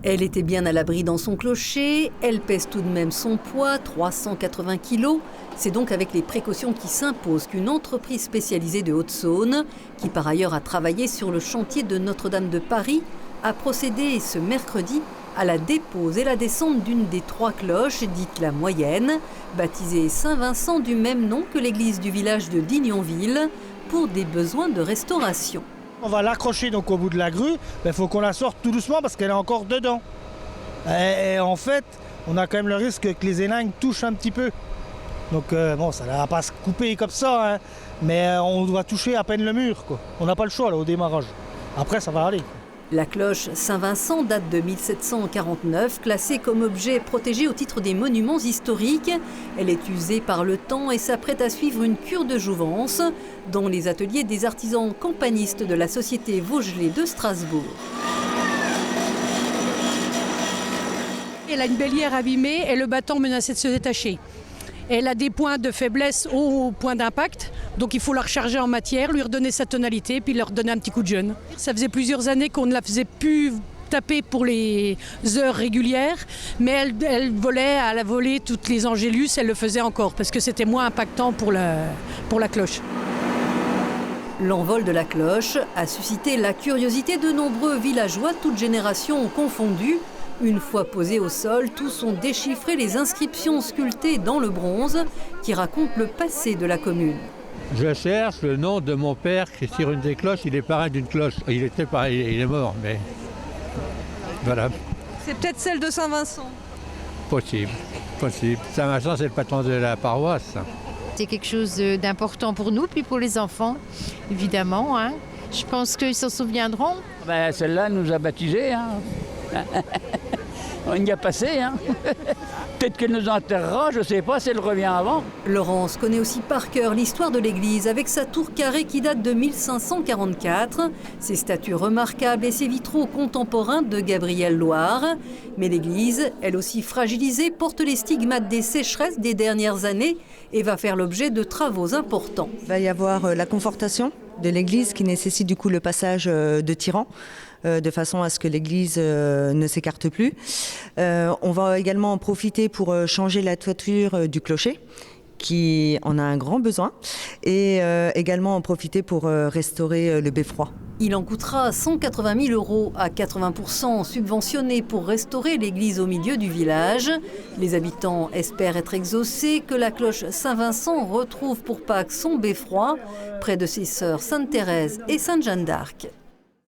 Elle était bien à l'abri dans son clocher, elle pèse tout de même son poids, 380 kg. C'est donc avec les précautions qui s'imposent qu'une entreprise spécialisée de Haute-Saône, qui par ailleurs a travaillé sur le chantier de Notre-Dame de Paris, a procédé ce mercredi à la dépose et la descente d'une des 3 cloches, dite la moyenne, baptisée Saint-Vincent du même nom que l'église du village de Dignonville, pour des besoins de restauration. On va l'accrocher donc au bout de la grue, il faut qu'on la sorte tout doucement parce qu'elle est encore dedans. Et en fait, on a quand même le risque que les élingues touchent un petit peu. Donc bon, ça ne va pas se couper comme ça, hein, mais on doit toucher à peine le mur, quoi. On n'a pas le choix là, au démarrage. Après, ça va aller. La cloche Saint-Vincent date de 1749, classée comme objet protégé au titre des monuments historiques. Elle est usée par le temps et s'apprête à suivre une cure de jouvence dans les ateliers des artisans campanistes de la société Vaugelet de Strasbourg. Elle a une bélière abîmée et le battant menaçait de se détacher. Elle a des points de faiblesse au point d'impact, donc il faut la recharger en matière, lui redonner sa tonalité, puis leur donner un petit coup de jeune. Ça faisait plusieurs années qu'on ne la faisait plus taper pour les heures régulières, mais elle volait, elle a volé toutes les angélus, elle le faisait encore, parce que c'était moins impactant pour la cloche. L'envol de la cloche a suscité la curiosité de nombreux villageois, toutes générations confondues. Une fois posés au sol, tous ont déchiffré les inscriptions sculptées dans le bronze qui racontent le passé de la commune. Je cherche le nom de mon père qui tire une des cloches, il est parrain d'une cloche. Il est mort, mais voilà. C'est peut-être celle de Saint-Vincent. Possible. Saint-Vincent, c'est le patron de la paroisse. C'est quelque chose d'important pour nous, puis pour les enfants, évidemment. Hein. Je pense qu'ils s'en souviendront. Celle-là nous a baptisés. Hein. On y a passé. Hein. Peut-être qu'elle nous enterrera, je ne sais pas si elle revient avant. Laurence connaît aussi par cœur l'histoire de l'église avec sa tour carrée qui date de 1544, ses statues remarquables et ses vitraux contemporains de Gabriel Loire. Mais l'église, elle aussi fragilisée, porte les stigmates des sécheresses des dernières années et va faire l'objet de travaux importants. Il va y avoir la confortation de l'église qui nécessite du coup le passage de tirants de façon à ce que l'église ne s'écarte plus. On va également en profiter pour changer la toiture du clocher qui en a un grand besoin et également en profiter pour restaurer le beffroi. Il en coûtera 180 000 € à 80% subventionnés pour restaurer l'église au milieu du village. Les habitants espèrent être exaucés, que la cloche Saint-Vincent retrouve pour Pâques son beffroi près de ses sœurs Sainte-Thérèse et Sainte-Jeanne d'Arc.